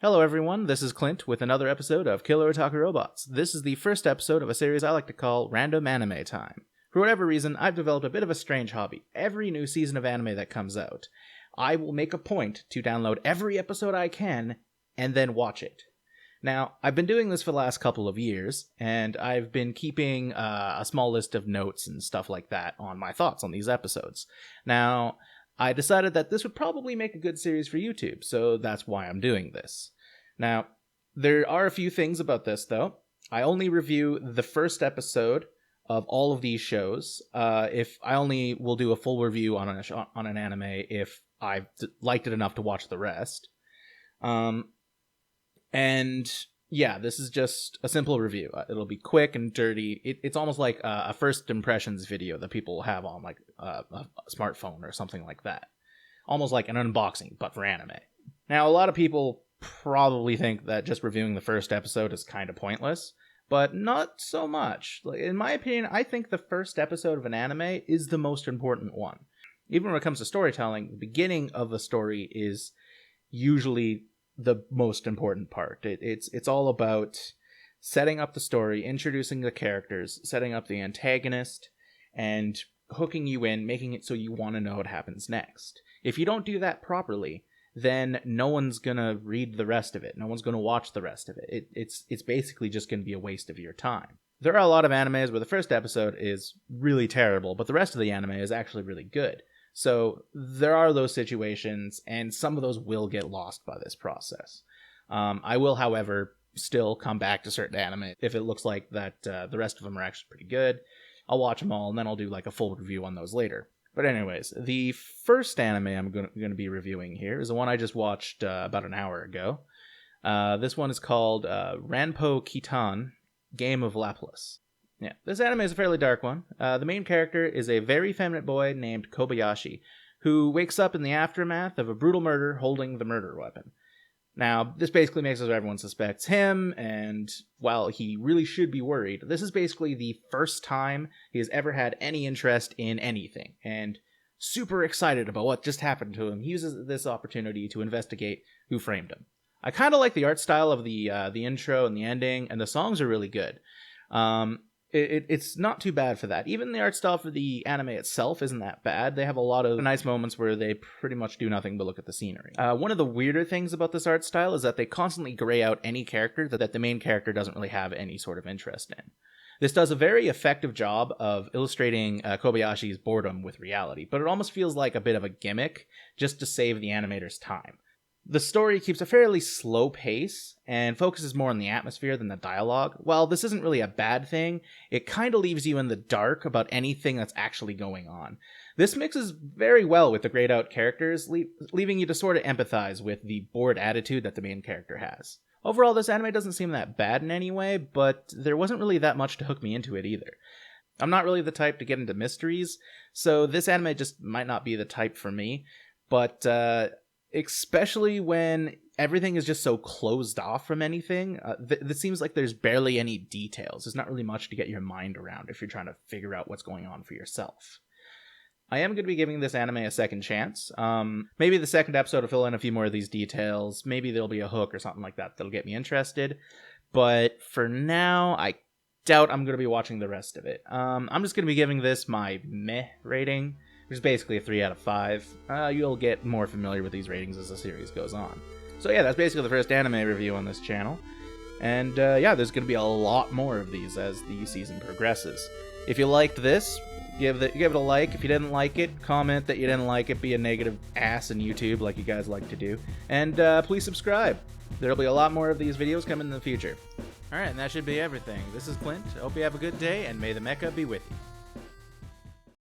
Hello everyone, this is Clint with another episode of Killer Otaku Robots. This is the first episode of a series I like to call Random Anime Time. For whatever reason, I've developed a bit of a strange hobby. Every new season of anime that comes out, I will make a point to download every episode I can and then watch it. Now, I've been doing this for the last couple of years, and I've been keeping a small list of notes and stuff like that on my thoughts on these episodes. Now, I decided that this would probably make a good series for YouTube, so that's why I'm doing this. Now, there are a few things about this, though. I only review the first episode of all of these shows. If I only will do a full review on an anime if I've liked it enough to watch the rest. And yeah, this is just a simple review. It'll be quick and dirty. It's almost like a first impressions video that people have on like a smartphone or something like that. Almost like an unboxing, but for anime. Now, a lot of people probably think that just reviewing the first episode is kind of pointless, but not so much. In my opinion, I think the first episode of an anime is the most important one. Even when it comes to storytelling, the beginning of a story is usually the most important part. It's all about setting up the story, introducing the characters, setting up the antagonist, and hooking you in, making it so you want to know what happens next. If you don't do that properly, then no one's gonna read the rest of it. No one's gonna watch the rest of it. It's basically just gonna be a waste of your time. There are a lot of animes where the first episode is really terrible, but the rest of the anime is actually really good. So there are those situations, and some of those will get lost by this process. I will, however, still come back to certain anime if it looks like that the rest of them are actually pretty good. I'll watch them all, and then I'll do like a full review on those later. But anyways, the first anime I'm going to be reviewing here is the one I just watched about an hour ago. This one is called Ranpo Kitan, Game of Laplace. Yeah, this anime is a fairly dark one. The main character is a very effeminate boy named Kobayashi, who wakes up in the aftermath of a brutal murder holding the murder weapon. Now, this basically makes it so everyone suspects him, and while he really should be worried, this is basically the first time he has ever had any interest in anything, and super excited about what just happened to him. He uses this opportunity to investigate who framed him. I kind of like the art style of the intro and the ending, and the songs are really good. It's not too bad for that. Even the art style for the anime itself isn't that bad. They have a lot of nice moments where they pretty much do nothing but look at the scenery. One of the weirder things about this art style is that they constantly gray out any character that the main character doesn't really have any sort of interest in. This does a very effective job of illustrating Kobayashi's boredom with reality, but it almost feels like a bit of a gimmick just to save the animator's time. The story keeps a fairly slow pace and focuses more on the atmosphere than the dialogue. While this isn't really a bad thing, it kind of leaves you in the dark about anything that's actually going on. This mixes very well with the grayed out characters, leaving you to sort of empathize with the bored attitude that the main character has. Overall, this anime doesn't seem that bad in any way, but there wasn't really that much to hook me into it either. I'm not really the type to get into mysteries, so this anime just might not be the type for me, but especially when everything is just so closed off from anything. It seems like there's barely any details. There's not really much to get your mind around if you're trying to figure out what's going on for yourself. I am going to be giving this anime a second chance. Maybe the second episode will fill in a few more of these details. Maybe there'll be a hook or something like that that'll get me interested. But for now, I doubt I'm going to be watching the rest of it. I'm just going to be giving this my meh rating, which is basically a 3 out of 5. You'll get more familiar with these ratings as the series goes on. So yeah, that's basically the first anime review on this channel. And yeah, there's going to be a lot more of these as the season progresses. If you liked this, give it a like. If you didn't like it, comment that you didn't like it. Be a negative ass in YouTube like you guys like to do. And please subscribe. There'll be a lot more of these videos coming in the future. Alright, and that should be everything. This is Clint. I hope you have a good day, and may the mecha be with you.